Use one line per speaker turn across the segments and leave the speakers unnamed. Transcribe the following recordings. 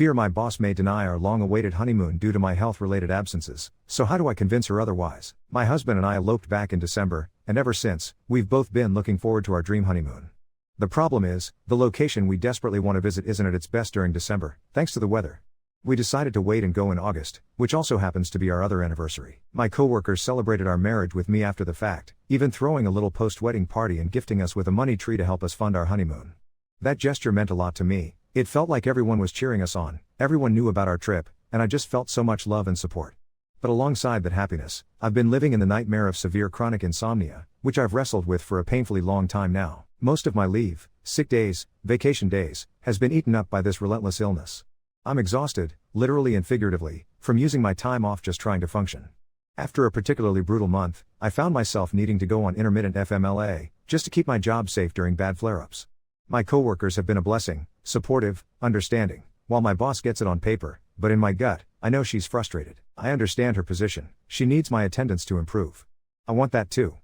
Fear my boss may deny our long-awaited honeymoon due to my health-related absences, so how do I convince her otherwise? My husband and I eloped back in December, and ever since, we've both been looking forward to our dream honeymoon. The problem is, the location we desperately want to visit isn't at its best during December, thanks to the weather. We decided to wait and go in August, which also happens to be our other anniversary. My coworkers celebrated our marriage with me after the fact, even throwing a little post-wedding party and gifting us with a money tree to help us fund our honeymoon. That gesture meant a lot to me. It felt like everyone was cheering us on, everyone knew about our trip, and I just felt so much love and support. But alongside that happiness, I've been living in the nightmare of severe chronic insomnia, which I've wrestled with for a painfully long time now. Most of my leave, sick days, vacation days, has been eaten up by this relentless illness. I'm exhausted, literally and figuratively, from using my time off just trying to function. After a particularly brutal month, I found myself needing to go on intermittent FMLA, just to keep my job safe during bad flare-ups. My coworkers have been a blessing, supportive, understanding, while my boss gets it on paper, but in my gut, I know she's frustrated. I understand her position, she needs my attendance to improve. I want that too.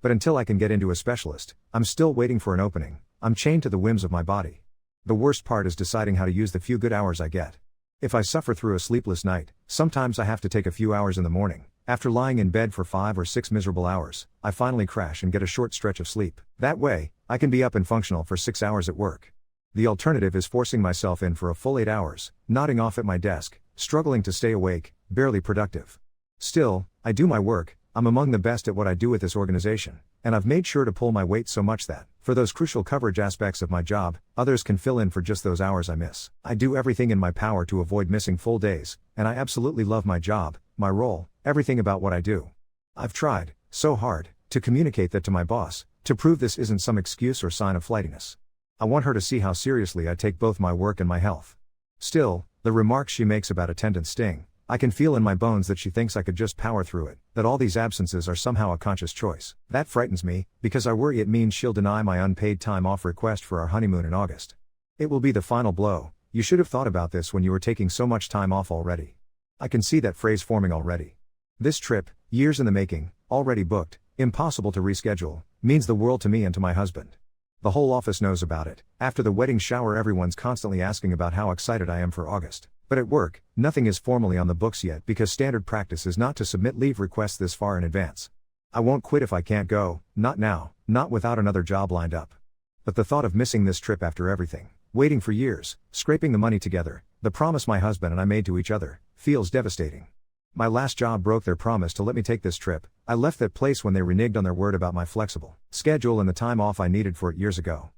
But until I can get into a specialist, I'm still waiting for an opening. I'm chained to the whims of my body. The worst part is deciding how to use the few good hours I get. If I suffer through a sleepless night, sometimes I have to take a few hours in the morning. After lying in bed for 5 or 6 miserable hours, I finally crash and get a short stretch of sleep. That way, I can be up and functional for 6 hours at work. The alternative is forcing myself in for a full 8 hours, nodding off at my desk, struggling to stay awake, barely productive. Still, I do my work, I'm among the best at what I do at this organization, and I've made sure to pull my weight so much that, for those crucial coverage aspects of my job, others can fill in for just those hours I miss. I do everything in my power to avoid missing full days, and I absolutely love my job, my role, everything about what I do. I've tried, so hard, to communicate that to my boss, to prove this isn't some excuse or sign of flightiness. I want her to see how seriously I take both my work and my health. Still, the remarks she makes about attendance sting. I can feel in my bones that she thinks I could just power through it, that all these absences are somehow a conscious choice. That frightens me, because I worry it means she'll deny my unpaid time off request for our honeymoon in August. It will be the final blow. You should have thought about this when you were taking so much time off already. I can see that phrase forming already. This trip, years in the making, already booked, impossible to reschedule, means the world to me and to my husband. The whole office knows about it. After the wedding shower, everyone's constantly asking about how excited I am for August. But at work, nothing is formally on the books yet because standard practice is not to submit leave requests this far in advance. I won't quit if I can't go, not now, not without another job lined up. But the thought of missing this trip after everything, waiting for years, scraping the money together, the promise my husband and I made to each other, feels devastating. My last job broke their promise to let me take this trip. I left that place when they reneged on their word about my flexible schedule and the time off I needed for it years ago.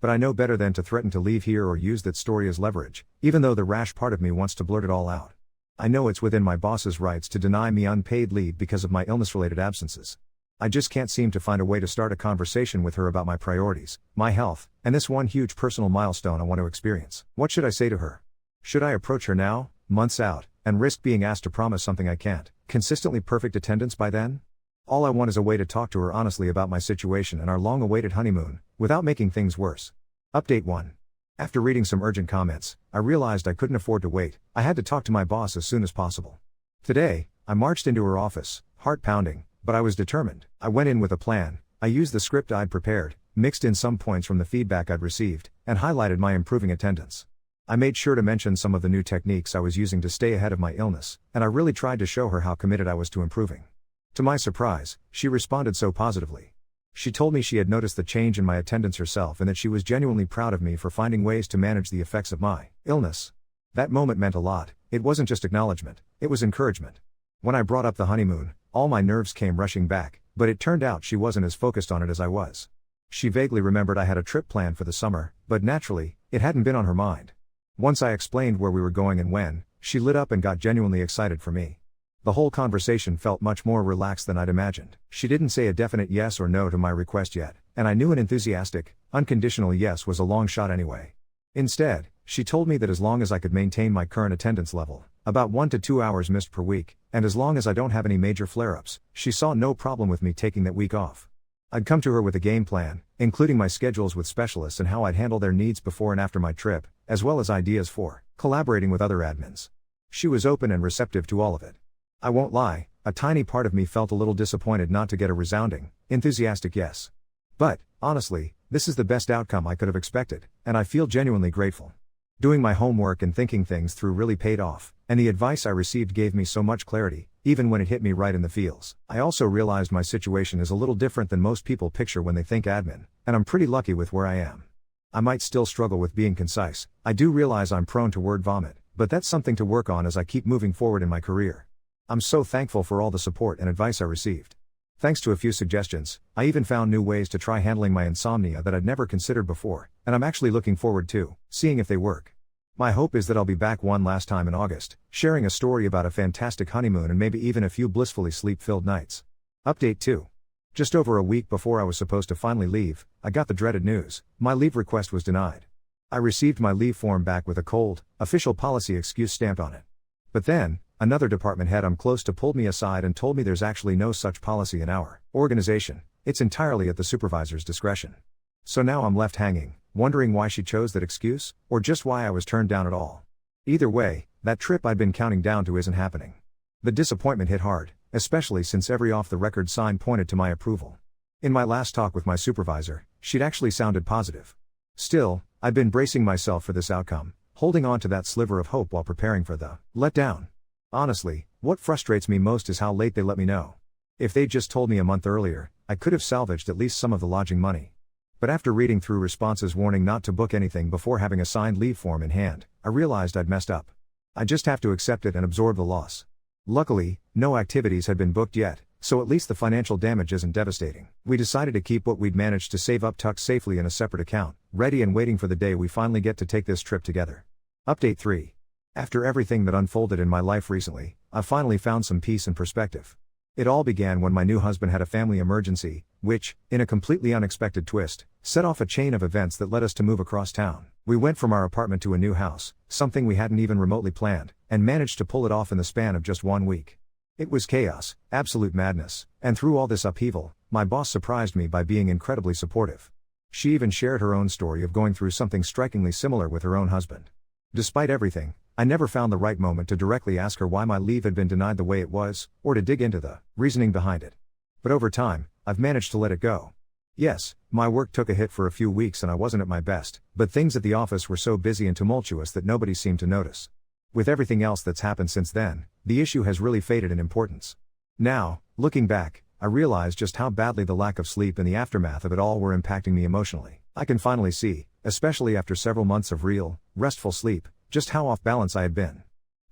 But I know better than to threaten to leave here or use that story as leverage, even though the rash part of me wants to blurt it all out. I know it's within my boss's rights to deny me unpaid leave because of my illness-related absences. I just can't seem to find a way to start a conversation with her about my priorities, my health, and this one huge personal milestone I want to experience. What should I say to her? Should I approach her now, months out, and risk being asked to promise something I can't? Consistently perfect attendance by then? All I want is a way to talk to her honestly about my situation and our long-awaited honeymoon, without making things worse. Update 1. After reading some urgent comments, I realized I couldn't afford to wait. I had to talk to my boss as soon as possible. Today, I marched into her office, heart pounding, but I was determined. I went in with a plan. I used the script I'd prepared, mixed in some points from the feedback I'd received, and highlighted my improving attendance. I made sure to mention some of the new techniques I was using to stay ahead of my illness, and I really tried to show her how committed I was to improving. To my surprise, she responded so positively. She told me she had noticed the change in my attendance herself and that she was genuinely proud of me for finding ways to manage the effects of my illness. That moment meant a lot. It wasn't just acknowledgement, it was encouragement. When I brought up the honeymoon, all my nerves came rushing back, but it turned out she wasn't as focused on it as I was. She vaguely remembered I had a trip planned for the summer, but naturally, it hadn't been on her mind. Once I explained where we were going and when, she lit up and got genuinely excited for me. The whole conversation felt much more relaxed than I'd imagined. She didn't say a definite yes or no to my request yet, and I knew an enthusiastic, unconditional yes was a long shot anyway. Instead, she told me that as long as I could maintain my current attendance level, about 1 to 2 hours missed per week, and as long as I don't have any major flare-ups, she saw no problem with me taking that week off. I'd come to her with a game plan, including my schedules with specialists and how I'd handle their needs before and after my trip, as well as ideas for collaborating with other admins. She was open and receptive to all of it. I won't lie, a tiny part of me felt a little disappointed not to get a resounding, enthusiastic yes. But, honestly, this is the best outcome I could have expected, and I feel genuinely grateful. Doing my homework and thinking things through really paid off, and the advice I received gave me so much clarity, even when it hit me right in the feels. I also realized my situation is a little different than most people picture when they think admin, and I'm pretty lucky with where I am. I might still struggle with being concise. I do realize I'm prone to word vomit, but that's something to work on as I keep moving forward in my career. I'm so thankful for all the support and advice I received. Thanks to a few suggestions, I even found new ways to try handling my insomnia that I'd never considered before, and I'm actually looking forward to seeing if they work. My hope is that I'll be back one last time in August, sharing a story about a fantastic honeymoon and maybe even a few blissfully sleep-filled nights. Update 2. Just over a week before I was supposed to finally leave, I got the dreaded news: my leave request was denied. I received my leave form back with a cold, official policy excuse stamped on it. But then, another department head I'm close to pulled me aside and told me there's actually no such policy in our organization, it's entirely at the supervisor's discretion. So now I'm left hanging, wondering why she chose that excuse, or just why I was turned down at all. Either way, that trip I'd been counting down to isn't happening. The disappointment hit hard, especially since every off-the-record sign pointed to my approval. In my last talk with my supervisor, she'd actually sounded positive. Still, I'd been bracing myself for this outcome, holding on to that sliver of hope while preparing for the letdown. Honestly, what frustrates me most is how late they let me know. If they'd just told me a month earlier, I could have salvaged at least some of the lodging money. But after reading through responses warning not to book anything before having a signed leave form in hand, I realized I'd messed up. I just have to accept it and absorb the loss. Luckily, no activities had been booked yet, so at least the financial damage isn't devastating. We decided to keep what we'd managed to save up tucked safely in a separate account, ready and waiting for the day we finally get to take this trip together. Update 3. After everything that unfolded in my life recently, I finally found some peace and perspective. It all began when my new husband had a family emergency, which, in a completely unexpected twist, set off a chain of events that led us to move across town. We went from our apartment to a new house, something we hadn't even remotely planned, and managed to pull it off in the span of just 1 week. It was chaos, absolute madness, and through all this upheaval, my boss surprised me by being incredibly supportive. She even shared her own story of going through something strikingly similar with her own husband. Despite everything, I never found the right moment to directly ask her why my leave had been denied the way it was, or to dig into the reasoning behind it. But over time, I've managed to let it go. Yes, my work took a hit for a few weeks and I wasn't at my best, but things at the office were so busy and tumultuous that nobody seemed to notice. With everything else that's happened since then, the issue has really faded in importance. Now, looking back, I realize just how badly the lack of sleep and the aftermath of it all were impacting me emotionally. I can finally see, especially after several months of real, restful sleep, just how off balance I had been.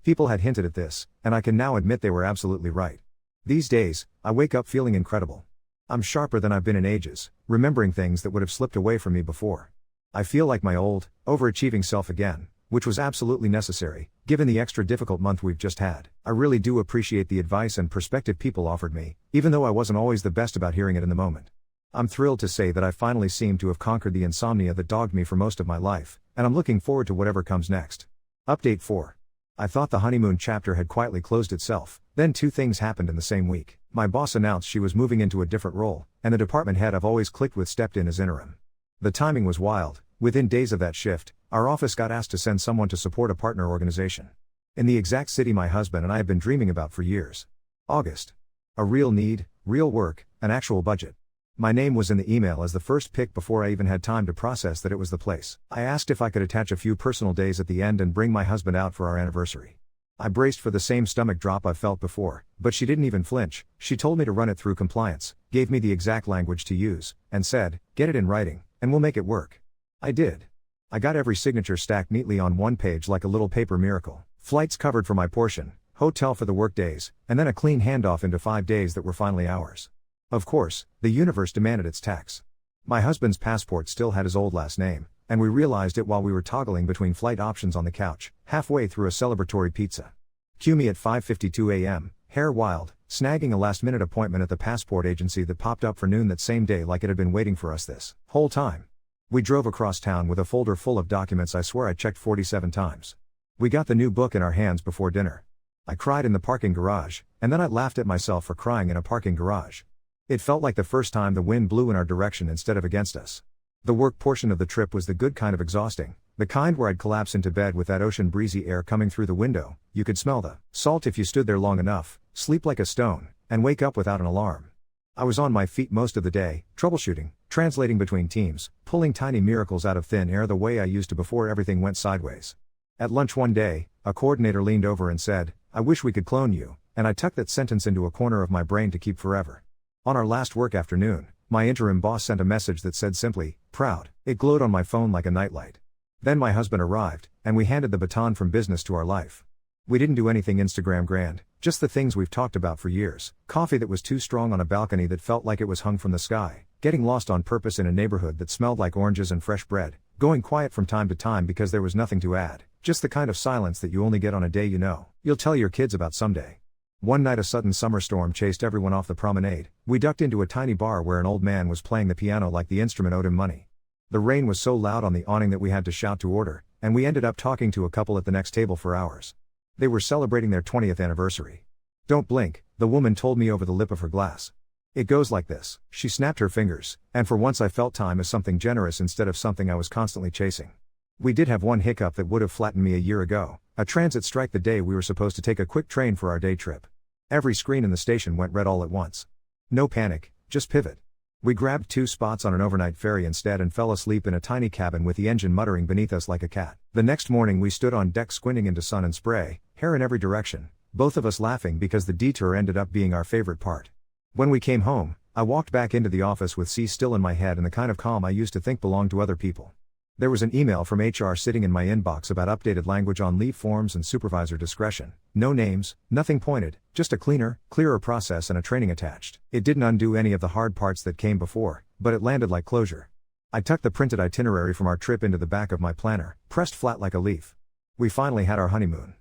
People had hinted at this, and I can now admit they were absolutely right. These days, I wake up feeling incredible. I'm sharper than I've been in ages, remembering things that would have slipped away from me before. I feel like my old, overachieving self again, which was absolutely necessary, given the extra difficult month we've just had. I really do appreciate the advice and perspective people offered me, even though I wasn't always the best about hearing it in the moment. I'm thrilled to say that I finally seem to have conquered the insomnia that dogged me for most of my life, and I'm looking forward to whatever comes next. Update 4. I thought the honeymoon chapter had quietly closed itself, then 2 things happened in the same week. My boss announced she was moving into a different role, and the department head I've always clicked with stepped in as interim. The timing was wild. Within days of that shift, our office got asked to send someone to support a partner organization in the exact city my husband and I have been dreaming about for years. August. A real need, real work, an actual budget. My name was in the email as the first pick before I even had time to process that it was the place. I asked if I could attach a few personal days at the end and bring my husband out for our anniversary. I braced for the same stomach drop I've felt before, but she didn't even flinch. She told me to run it through compliance, gave me the exact language to use, and said, "Get it in writing, and we'll make it work." I did. I got every signature stacked neatly on one page like a little paper miracle. Flights covered for my portion, hotel for the work days, and then a clean handoff into 5 days that were finally ours. Of course, the universe demanded its tax. My husband's passport still had his old last name, and we realized it while we were toggling between flight options on the couch, halfway through a celebratory pizza. Cue me at 5:52 a.m., hair wild, snagging a last-minute appointment at the passport agency that popped up for noon that same day like it had been waiting for us this whole time. We drove across town with a folder full of documents I swear I checked 47 times. We got the new book in our hands before dinner. I cried in the parking garage, and then I laughed at myself for crying in a parking garage. It felt like the first time the wind blew in our direction instead of against us. The work portion of the trip was the good kind of exhausting, the kind where I'd collapse into bed with that ocean breezy air coming through the window. You could smell the salt if you stood there long enough, sleep like a stone, and wake up without an alarm. I was on my feet most of the day, troubleshooting, translating between teams, pulling tiny miracles out of thin air the way I used to before everything went sideways. At lunch one day, a coordinator leaned over and said, "I wish we could clone you," and I tucked that sentence into a corner of my brain to keep forever. On our last work afternoon, my interim boss sent a message that said simply, "Proud." It glowed on my phone like a nightlight. Then my husband arrived, and we handed the baton from business to our life. We didn't do anything Instagram grand, just the things we've talked about for years. Coffee that was too strong on a balcony that felt like it was hung from the sky, getting lost on purpose in a neighborhood that smelled like oranges and fresh bread, going quiet from time to time because there was nothing to add, just the kind of silence that you only get on a day you'll tell your kids about someday. One night a sudden summer storm chased everyone off the promenade. We ducked into a tiny bar where an old man was playing the piano like the instrument owed him money. The rain was so loud on the awning that we had to shout to order, and we ended up talking to a couple at the next table for hours. They were celebrating their 20th anniversary. "Don't blink," the woman told me over the lip of her glass. "It goes like this." She snapped her fingers, and for once I felt time as something generous instead of something I was constantly chasing. We did have one hiccup that would have flattened me a year ago, a transit strike the day we were supposed to take a quick train for our day trip. Every screen in the station went red all at once. No panic, just pivot. We grabbed 2 spots on an overnight ferry instead and fell asleep in a tiny cabin with the engine muttering beneath us like a cat. The next morning we stood on deck squinting into sun and spray, hair in every direction, both of us laughing because the detour ended up being our favorite part. When we came home, I walked back into the office with sea still in my head and the kind of calm I used to think belonged to other people. There was an email from HR sitting in my inbox about updated language on leave forms and supervisor discretion. No names, nothing pointed, just a cleaner, clearer process and a training attached. It didn't undo any of the hard parts that came before, but it landed like closure. I tucked the printed itinerary from our trip into the back of my planner, pressed flat like a leaf. We finally had our honeymoon.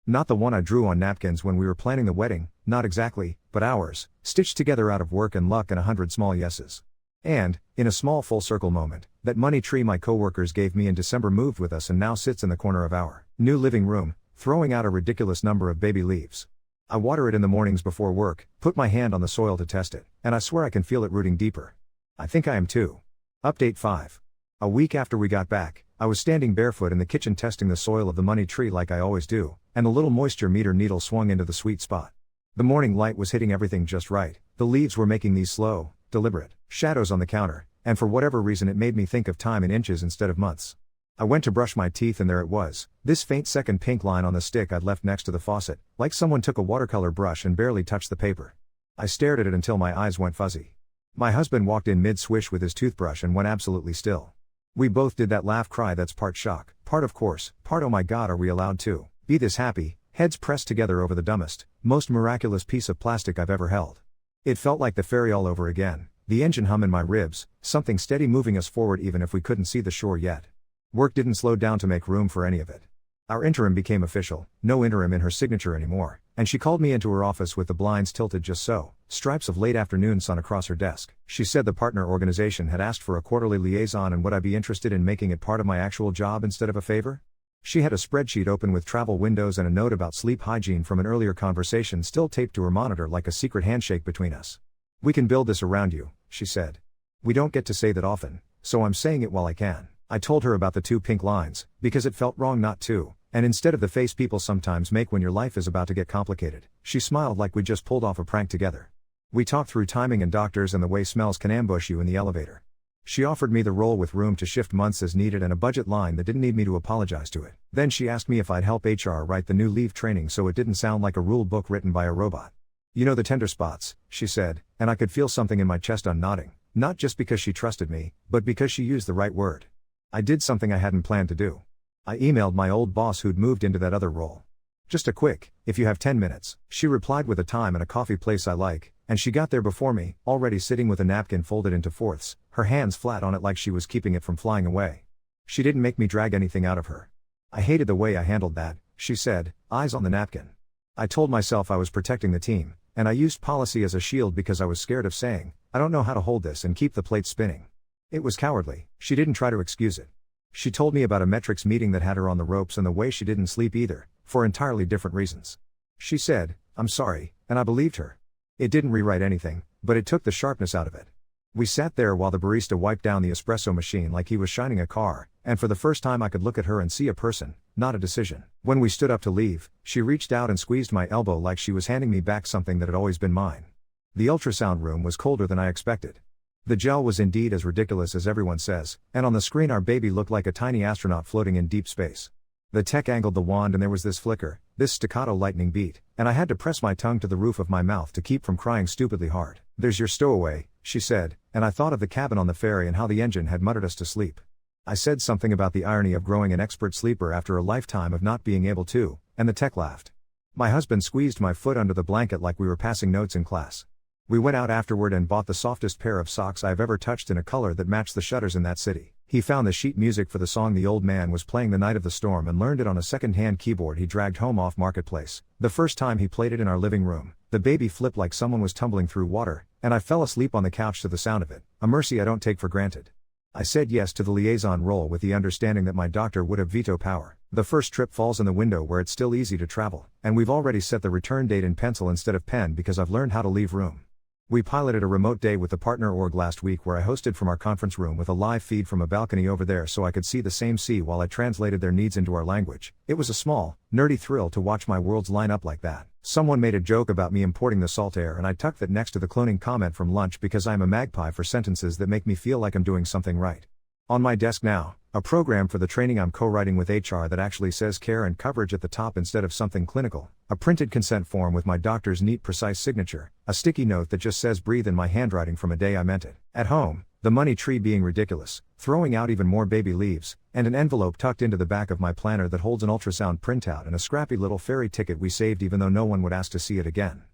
Not the one I drew on napkins when we were planning the wedding, not exactly, but ours, stitched together out of work and luck and 100 small yeses. And, in a small full-circle moment, that money tree my coworkers gave me in December moved with us and now sits in the corner of our new living room, throwing out a ridiculous number of baby leaves. I water it in the mornings before work, put my hand on the soil to test it, and I swear I can feel it rooting deeper. I think I am too. Update 5. A week after we got back, I was standing barefoot in the kitchen testing the soil of the money tree like I always do, and the little moisture meter needle swung into the sweet spot. The morning light was hitting everything just right. The leaves were making these slow, deliberate shadows on the counter, and for whatever reason it made me think of time in inches instead of months. I went to brush my teeth and there it was, this faint second pink line on the stick I'd left next to the faucet, like someone took a watercolor brush and barely touched the paper. I stared at it until my eyes went fuzzy. My husband walked in mid-swish with his toothbrush and went absolutely still. We both did that laugh cry that's part shock, part of course, part oh my god are we allowed to be this happy, heads pressed together over the dumbest, most miraculous piece of plastic I've ever held. It felt like the ferry all over again, the engine hum in my ribs, something steady moving us forward even if we couldn't see the shore yet. Work didn't slow down to make room for any of it. Our interim became official, no interim in her signature anymore, and she called me into her office with the blinds tilted just so, stripes of late afternoon sun across her desk. She said the partner organization had asked for a quarterly liaison and would I be interested in making it part of my actual job instead of a favor? She had a spreadsheet open with travel windows and a note about sleep hygiene from an earlier conversation still taped to her monitor like a secret handshake between us. "We can build this around you," she said. "We don't get to say that often, so I'm saying it while I can." I told her about the 2 pink lines, because it felt wrong not to, and instead of the face people sometimes make when your life is about to get complicated, she smiled like we just pulled off a prank together. We talked through timing and doctors and the way smells can ambush you in the elevator. She offered me the role with room to shift months as needed and a budget line that didn't need me to apologize to it. Then she asked me if I'd help HR write the new leave training so it didn't sound like a rule book written by a robot. "You know the tender spots," she said, and I could feel something in my chest unnodding, not just because she trusted me, but because she used the right word. I did something I hadn't planned to do. I emailed my old boss who'd moved into that other role. "Just a quick, if you have 10 minutes, she replied with a time and a coffee place I like, and she got there before me, already sitting with a napkin folded into fourths, her hands flat on it like she was keeping it from flying away. She didn't make me drag anything out of her. "I hated the way I handled that," she said, eyes on the napkin. I told myself I was protecting the team, and I used policy as a shield because I was scared of saying, "I don't know how to hold this and keep the plate spinning." It was cowardly. She didn't try to excuse it. She told me about a metrics meeting that had her on the ropes and the way she didn't sleep either, for entirely different reasons. She said, "I'm sorry," and I believed her. It didn't rewrite anything, but it took the sharpness out of it. We sat there while the barista wiped down the espresso machine like he was shining a car, and for the first time I could look at her and see a person, not a decision. When we stood up to leave, she reached out and squeezed my elbow like she was handing me back something that had always been mine. The ultrasound room was colder than I expected. The gel was indeed as ridiculous as everyone says, and on the screen our baby looked like a tiny astronaut floating in deep space. The tech angled the wand and there was this flicker, this staccato lightning beat, and I had to press my tongue to the roof of my mouth to keep from crying stupidly hard. "There's your stowaway," she said, and I thought of the cabin on the ferry and how the engine had muttered us to sleep. I said something about the irony of growing an expert sleeper after a lifetime of not being able to, and the tech laughed. My husband squeezed my foot under the blanket like we were passing notes in class. We went out afterward and bought the softest pair of socks I've ever touched in a color that matched the shutters in that city. He found the sheet music for the song the old man was playing the night of the storm and learned it on a second-hand keyboard he dragged home off Marketplace. The first time he played it in our living room, the baby flipped like someone was tumbling through water, and I fell asleep on the couch to the sound of it, a mercy I don't take for granted. I said yes to the liaison role with the understanding that my doctor would have veto power. The first trip falls in the window where it's still easy to travel, and we've already set the return date in pencil instead of pen because I've learned how to leave room. We piloted a remote day with the partner org last week where I hosted from our conference room with a live feed from a balcony over there so I could see the same sea while I translated their needs into our language. It was a small, nerdy thrill to watch my worlds line up like that. Someone made a joke about me importing the salt air and I tucked that next to the cloning comment from lunch because I'm a magpie for sentences that make me feel like I'm doing something right. On my desk now, a program for the training I'm co-writing with HR that actually says care and coverage at the top instead of something clinical, a printed consent form with my doctor's neat precise signature, a sticky note that just says breathe in my handwriting from a day I meant it. At home, the money tree being ridiculous, throwing out even more baby leaves, and an envelope tucked into the back of my planner that holds an ultrasound printout and a scrappy little ferry ticket we saved even though no one would ask to see it again.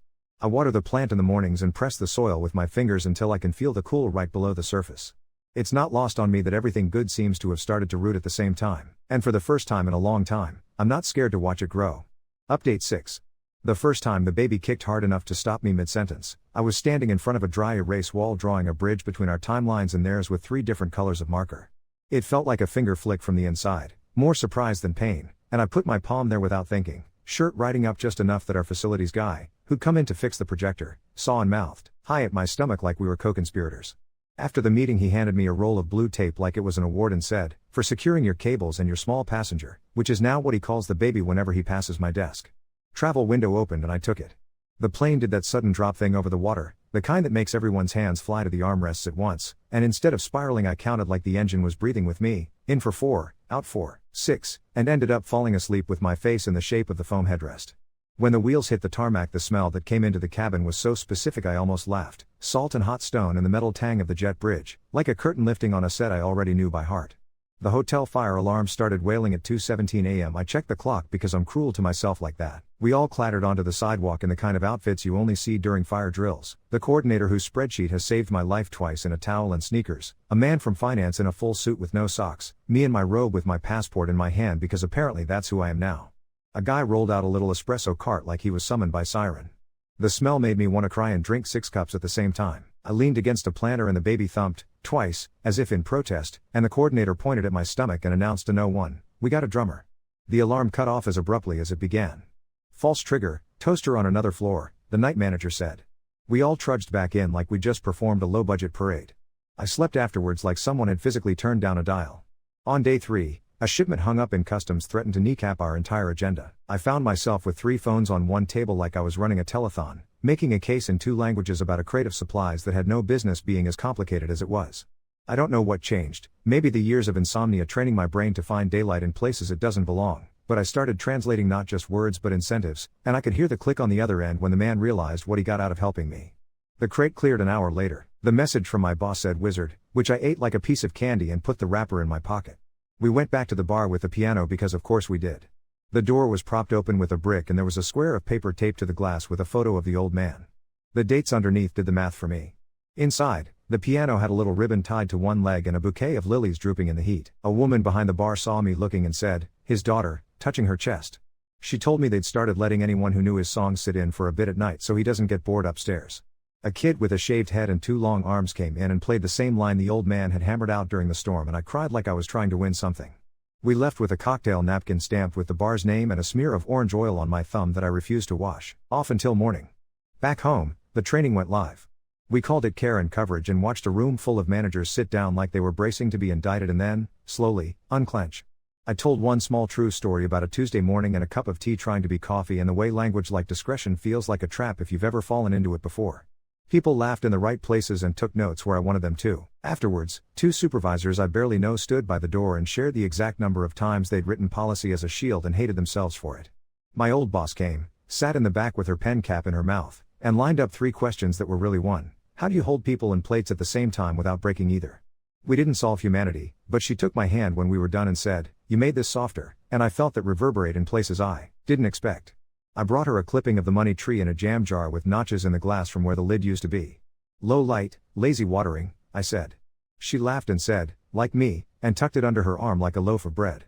I water the plant in the mornings and press the soil with my fingers until I can feel the cool right below the surface. It's not lost on me that everything good seems to have started to root at the same time, and for the first time in a long time, I'm not scared to watch it grow. Update 6. The first time the baby kicked hard enough to stop me mid-sentence, I was standing in front of a dry erase wall drawing a bridge between our timelines and theirs with 3 different colors of marker. It felt like a finger flick from the inside, more surprise than pain, and I put my palm there without thinking, shirt riding up just enough that our facilities guy, who'd come in to fix the projector, saw and mouthed, "Hi" at my stomach like we were co-conspirators. After the meeting he handed me a roll of blue tape like it was an award and said, "For securing your cables and your small passenger," which is now what he calls the baby whenever he passes my desk. Travel window opened and I took it. The plane did that sudden drop thing over the water, the kind that makes everyone's hands fly to the armrests at once, and instead of spiraling I counted like the engine was breathing with me, in for 4, out for 6, and ended up falling asleep with my face in the shape of the foam headrest. When the wheels hit the tarmac the smell that came into the cabin was so specific I almost laughed, salt and hot stone and the metal tang of the jet bridge, like a curtain lifting on a set I already knew by heart. The hotel fire alarm started wailing at 2:17 a.m. I checked the clock because I'm cruel to myself like that. We all clattered onto the sidewalk in the kind of outfits you only see during fire drills. The coordinator whose spreadsheet has saved my life twice in a towel and sneakers, a man from finance in a full suit with no socks, me in my robe with my passport in my hand because apparently that's who I am now. A guy rolled out a little espresso cart like he was summoned by siren. The smell made me want to cry and drink 6 cups at the same time. I leaned against a planter and the baby thumped, twice, as if in protest, and the coordinator pointed at my stomach and announced a no one, "We got a drummer." The alarm cut off as abruptly as it began. "False trigger, toaster on another floor," the night manager said. We all trudged back in like we just performed a low-budget parade. I slept afterwards like someone had physically turned down a dial. On day 3, a shipment hung up in customs threatened to kneecap our entire agenda. I found myself with 3 phones on one table like I was running a telethon, making a case in 2 languages about a crate of supplies that had no business being as complicated as it was. I don't know what changed, maybe the years of insomnia training my brain to find daylight in places it doesn't belong, but I started translating not just words but incentives, and I could hear the click on the other end when the man realized what he got out of helping me. The crate cleared an hour later. The message from my boss said "Wizard," which I ate like a piece of candy and put the wrapper in my pocket. We went back to the bar with the piano because of course we did. The door was propped open with a brick and there was a square of paper taped to the glass with a photo of the old man. The dates underneath did the math for me. Inside, the piano had a little ribbon tied to one leg and a bouquet of lilies drooping in the heat. A woman behind the bar saw me looking and said, "His daughter," touching her chest. She told me they'd started letting anyone who knew his songs sit in for a bit at night so he doesn't get bored upstairs. A kid with a shaved head and 2 long arms came in and played the same line the old man had hammered out during the storm and I cried like I was trying to win something. We left with a cocktail napkin stamped with the bar's name and a smear of orange oil on my thumb that I refused to wash, off until morning. Back home, the training went live. We called it care and coverage and watched a room full of managers sit down like they were bracing to be indicted and then, slowly, unclench. I told one small true story about a Tuesday morning and a cup of tea trying to be coffee and the way language like discretion feels like a trap if you've ever fallen into it before. People laughed in the right places and took notes where I wanted them to. Afterwards, two supervisors I barely know stood by the door and shared the exact number of times they'd written policy as a shield and hated themselves for it. My old boss came, sat in the back with her pen cap in her mouth, and lined up 3 questions that were really one. How do you hold people and plates at the same time without breaking either? We didn't solve humanity, but she took my hand when we were done and said, "You made this softer," and I felt that reverberate in places I didn't expect. I brought her a clipping of the money tree in a jam jar with notches in the glass from where the lid used to be. "Low light, lazy watering," I said. She laughed and said, "Like me," and tucked it under her arm like a loaf of bread.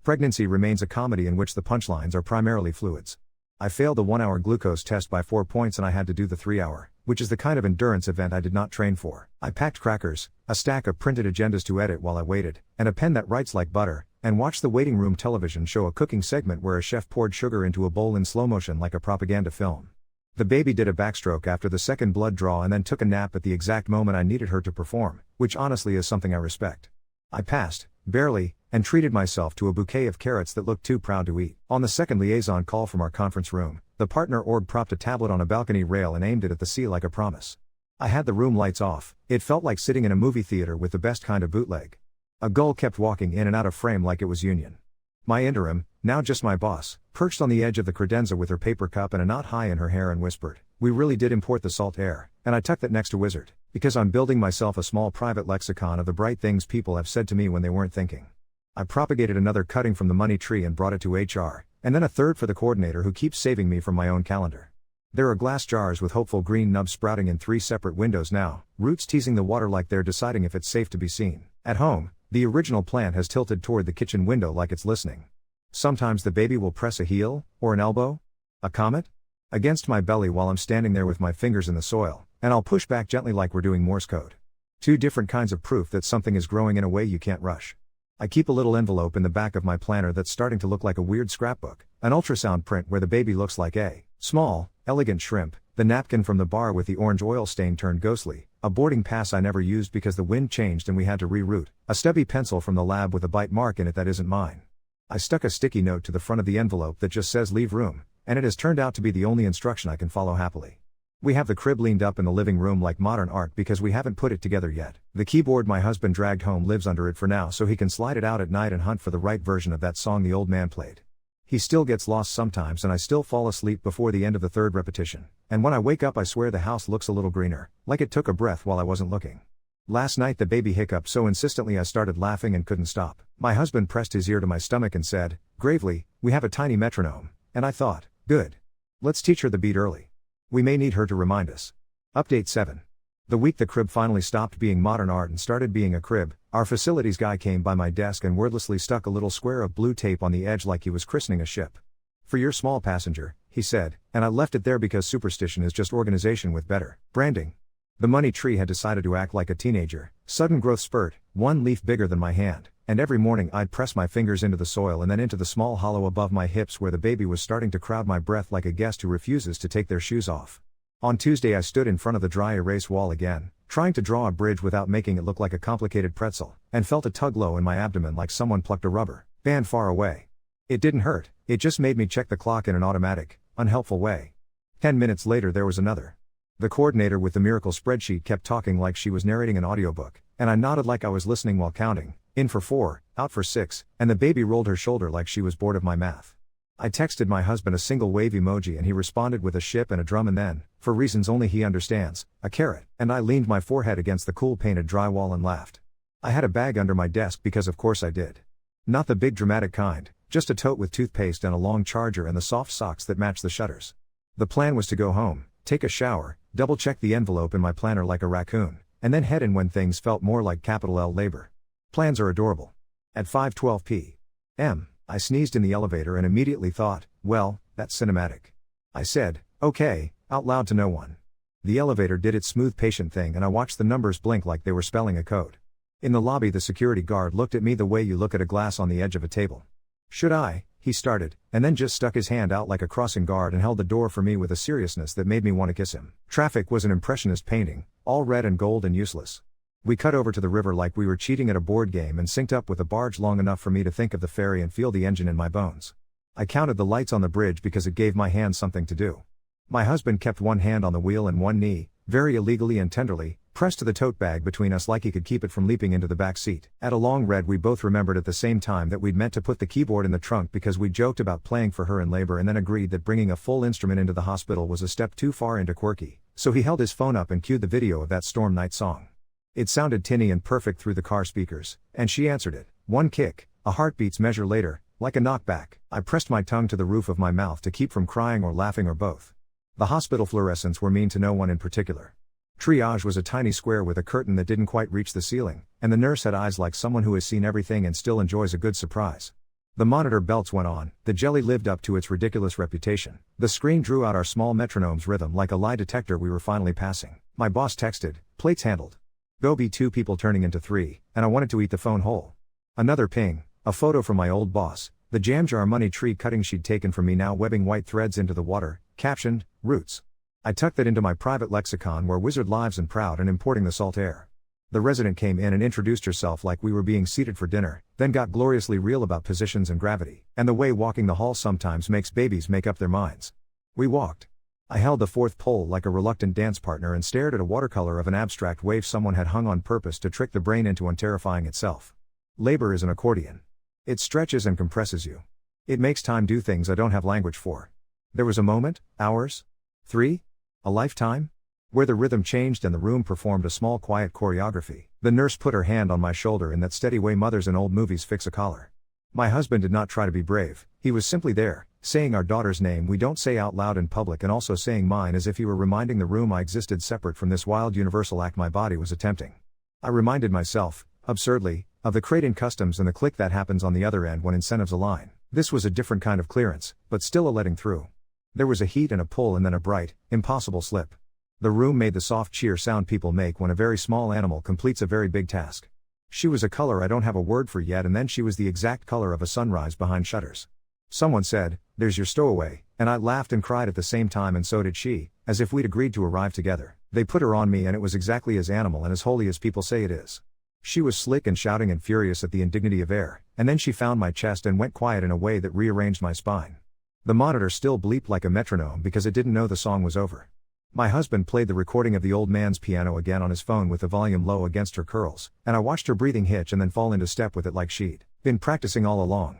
Pregnancy remains a comedy in which the punchlines are primarily fluids. I failed the 1-hour glucose test by 4 points and I had to do the 3-hour, which is the kind of endurance event I did not train for. I packed crackers, a stack of printed agendas to edit while I waited, and a pen that writes like butter, and watched the waiting room television show a cooking segment where a chef poured sugar into a bowl in slow motion like a propaganda film. The baby did a backstroke after the second blood draw and then took a nap at the exact moment I needed her to perform, which honestly is something I respect. I passed, barely, and treated myself to a bouquet of carrots that looked too proud to eat. On the second liaison call from our conference room, the partner org propped a tablet on a balcony rail and aimed it at the sea like a promise. I had the room lights off. It felt like sitting in a movie theater with the best kind of bootleg. A gull kept walking in and out of frame like it was Union. My interim, now just my boss, perched on the edge of the credenza with her paper cup and a knot high in her hair and whispered, "We really did import the salt air," and I tucked that next to Wizard, because I'm building myself a small private lexicon of the bright things people have said to me when they weren't thinking. I propagated another cutting from the money tree and brought it to HR, and then a third for the coordinator who keeps saving me from my own calendar. There are glass jars with hopeful green nubs sprouting in 3 separate windows now, roots teasing the water like they're deciding if it's safe to be seen. At home, the original plant has tilted toward the kitchen window like it's listening. Sometimes the baby will press a heel, or an elbow, a comet, against my belly while I'm standing there with my fingers in the soil, and I'll push back gently like we're doing Morse code. 2 different kinds of proof that something is growing in a way you can't rush. I keep a little envelope in the back of my planner that's starting to look like a weird scrapbook, an ultrasound print where the baby looks like a small, elegant shrimp, the napkin from the bar with the orange oil stain turned ghostly, a boarding pass I never used because the wind changed and we had to reroute, a stubby pencil from the lab with a bite mark in it that isn't mine. I stuck a sticky note to the front of the envelope that just says "Leave room," and it has turned out to be the only instruction I can follow happily. We have the crib leaned up in the living room like modern art because we haven't put it together yet. The keyboard my husband dragged home lives under it for now so he can slide it out at night and hunt for the right version of that song the old man played. He still gets lost sometimes and I still fall asleep before the end of the 3rd repetition, and when I wake up I swear the house looks a little greener, like it took a breath while I wasn't looking. Last night the baby hiccuped so insistently I started laughing and couldn't stop. My husband pressed his ear to my stomach and said, gravely, "We have a tiny metronome," and I thought, good. Let's teach her the beat early. We may need her to remind us. Update 7. The week the crib finally stopped being modern art and started being a crib, our facilities guy came by my desk and wordlessly stuck a little square of blue tape on the edge like he was christening a ship. "For your small passenger," he said, and I left it there because superstition is just organization with better branding. The money tree had decided to act like a teenager, sudden growth spurt, 1 leaf bigger than my hand, and every morning I'd press my fingers into the soil and then into the small hollow above my hips where the baby was starting to crowd my breath like a guest who refuses to take their shoes off. On Tuesday I stood in front of the dry erase wall again, trying to draw a bridge without making it look like a complicated pretzel, and felt a tug low in my abdomen like someone plucked a rubber band far away. It didn't hurt, it just made me check the clock in an automatic, unhelpful way. 10 minutes later there was another. The coordinator with the miracle spreadsheet kept talking like she was narrating an audiobook, and I nodded like I was listening while counting, in for 4, out for 6, and the baby rolled her shoulder like she was bored of my math. I texted my husband a single wave emoji and he responded with a ship and a drum and then, for reasons only he understands, a carrot, and I leaned my forehead against the cool painted drywall and laughed. I had a bag under my desk because of course I did. Not the big dramatic kind, just a tote with toothpaste and a long charger and the soft socks that match the shutters. The plan was to go home, take a shower, double-check the envelope in my planner like a raccoon, and then head in when things felt more like capital L labor. Plans are adorable. At 5:12 p.m., I sneezed in the elevator and immediately thought, well, that's cinematic. I said, okay, out loud to no one. The elevator did its smooth patient thing and I watched the numbers blink like they were spelling a code. In the lobby the security guard looked at me the way you look at a glass on the edge of a table. "Should I?" he started, and then just stuck his hand out like a crossing guard and held the door for me with a seriousness that made me want to kiss him. Traffic was an impressionist painting, all red and gold and useless. We cut over to the river like we were cheating at a board game and synced up with a barge long enough for me to think of the ferry and feel the engine in my bones. I counted the lights on the bridge because it gave my hands something to do. My husband kept one hand on the wheel and one knee, very illegally and tenderly, pressed to the tote bag between us like he could keep it from leaping into the back seat. At a long read, we both remembered at the same time that we'd meant to put the keyboard in the trunk because we joked about playing for her in labor, and then agreed that bringing a full instrument into the hospital was a step too far into quirky, so he held his phone up and cued the video of that Storm Night song. It sounded tinny and perfect through the car speakers, and she answered it. One kick, a heartbeat's measure later, like a knockback. I pressed my tongue to the roof of my mouth to keep from crying or laughing or both. The hospital fluorescents were mean to no one in particular. Triage was a tiny square with a curtain that didn't quite reach the ceiling, and the nurse had eyes like someone who has seen everything and still enjoys a good surprise. The monitor belts went on, the jelly lived up to its ridiculous reputation. The screen drew out our small metronome's rhythm like a lie detector we were finally passing. My boss texted, "Plates handled. Go be 2 people turning into 3, and I wanted to eat the phone whole." Another ping, a photo from my old boss, the jam jar money tree cutting she'd taken from me now webbing white threads into the water, captioned, "Roots." I tucked that into my private lexicon where wizard lives and proud and importing the salt air. The resident came in and introduced herself like we were being seated for dinner, then got gloriously real about positions and gravity, and the way walking the hall sometimes makes babies make up their minds. We walked. I held the 4th pole like a reluctant dance partner and stared at a watercolor of an abstract wave someone had hung on purpose to trick the brain into unterrifying itself. Labor is an accordion. It stretches and compresses you. It makes time do things I don't have language for. There was a moment, hours, 3, a lifetime, where the rhythm changed and the room performed a small quiet choreography. The nurse put her hand on my shoulder in that steady way mothers in old movies fix a collar. My husband did not try to be brave, he was simply there, saying our daughter's name we don't say out loud in public and also saying mine as if he were reminding the room I existed separate from this wild universal act my body was attempting. I reminded myself, absurdly, of the crate in customs and the click that happens on the other end when incentives align. This was a different kind of clearance, but still a letting through. There was a heat and a pull and then a bright, impossible slip. The room made the soft cheer sound people make when a very small animal completes a very big task. She was a color I don't have a word for yet, and then she was the exact color of a sunrise behind shutters. Someone said, "There's your stowaway," and I laughed and cried at the same time, and so did she, as if we'd agreed to arrive together. They put her on me and it was exactly as animal and as holy as people say it is. She was slick and shouting and furious at the indignity of air, and then she found my chest and went quiet in a way that rearranged my spine. The monitor still bleeped like a metronome because it didn't know the song was over. My husband played the recording of the old man's piano again on his phone with the volume low against her curls, and I watched her breathing hitch and then fall into step with it like she'd been practicing all along.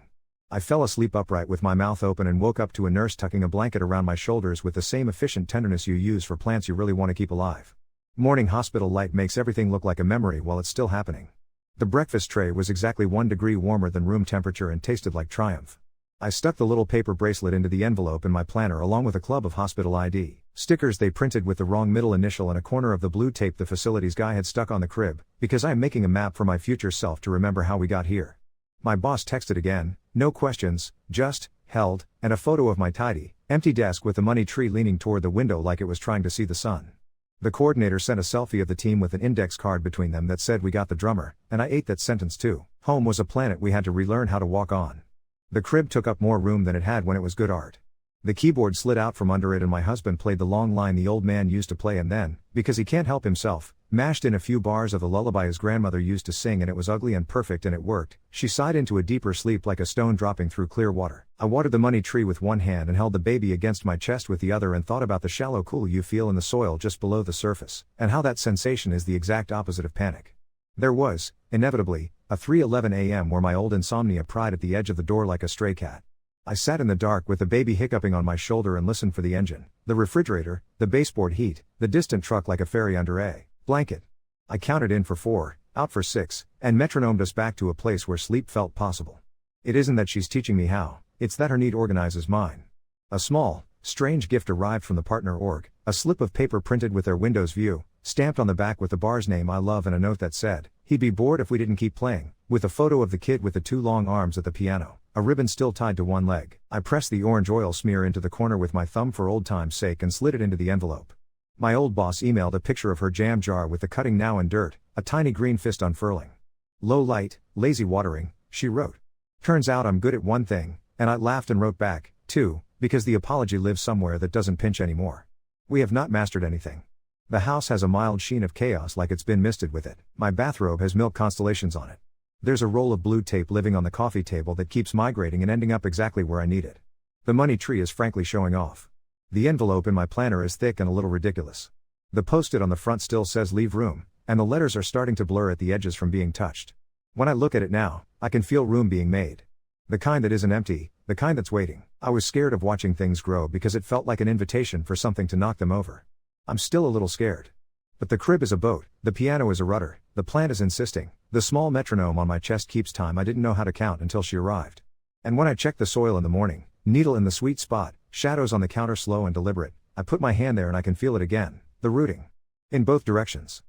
I fell asleep upright with my mouth open and woke up to a nurse tucking a blanket around my shoulders with the same efficient tenderness you use for plants you really want to keep alive. Morning hospital light makes everything look like a memory while it's still happening. The breakfast tray was exactly 1 degree warmer than room temperature and tasted like triumph. I stuck the little paper bracelet into the envelope in my planner along with a club of hospital ID stickers they printed with the wrong middle initial and a corner of the blue tape the facilities guy had stuck on the crib, because I am making a map for my future self to remember how we got here. My boss texted again, no questions, just, held, and a photo of my tidy, empty desk with the money tree leaning toward the window like it was trying to see the sun. The coordinator sent a selfie of the team with an index card between them that said we got the drummer, and I ate that sentence too. Home was a planet we had to relearn how to walk on. The crib took up more room than it had when it was good art. The keyboard slid out from under it and my husband played the long line the old man used to play and then, because he can't help himself, mashed in a few bars of the lullaby his grandmother used to sing, and it was ugly and perfect and it worked. She sighed into a deeper sleep like a stone dropping through clear water. I watered the money tree with one hand and held the baby against my chest with the other and thought about the shallow cool you feel in the soil just below the surface, and how that sensation is the exact opposite of panic. There was, inevitably, a 3:11 a.m. where my old insomnia pried at the edge of the door like a stray cat. I sat in the dark with the baby hiccuping on my shoulder and listened for the engine, the refrigerator, the baseboard heat, the distant truck like a ferry under a blanket. I counted in for 4, out for 6, and metronomed us back to a place where sleep felt possible. It isn't that she's teaching me how, it's that her need organizes mine. A small, strange gift arrived from the partner org, a slip of paper printed with their Windows view, stamped on the back with the bar's name I love and a note that said, he'd be bored if we didn't keep playing, with a photo of the kid with the 2 long arms at the piano, a ribbon still tied to one leg. I pressed the orange oil smear into the corner with my thumb for old time's sake and slid it into the envelope. My old boss emailed a picture of her jam jar with the cutting now in dirt, a tiny green fist unfurling. Low light, lazy watering, she wrote. Turns out I'm good at one thing, and I laughed and wrote back, too, because the apology lives somewhere that doesn't pinch anymore. We have not mastered anything. The house has a mild sheen of chaos like it's been misted with it. My bathrobe has milk constellations on it. There's a roll of blue tape living on the coffee table that keeps migrating and ending up exactly where I need it. The money tree is frankly showing off. The envelope in my planner is thick and a little ridiculous. The post-it on the front still says leave room, and the letters are starting to blur at the edges from being touched. When I look at it now, I can feel room being made. The kind that isn't empty, the kind that's waiting. I was scared of watching things grow because it felt like an invitation for something to knock them over. I'm still a little scared. But the crib is a boat, the piano is a rudder, the plant is insisting, the small metronome on my chest keeps time I didn't know how to count until she arrived. And when I check the soil in the morning, needle in the sweet spot, shadows on the counter slow and deliberate, I put my hand there and I can feel it again, the rooting. In both directions.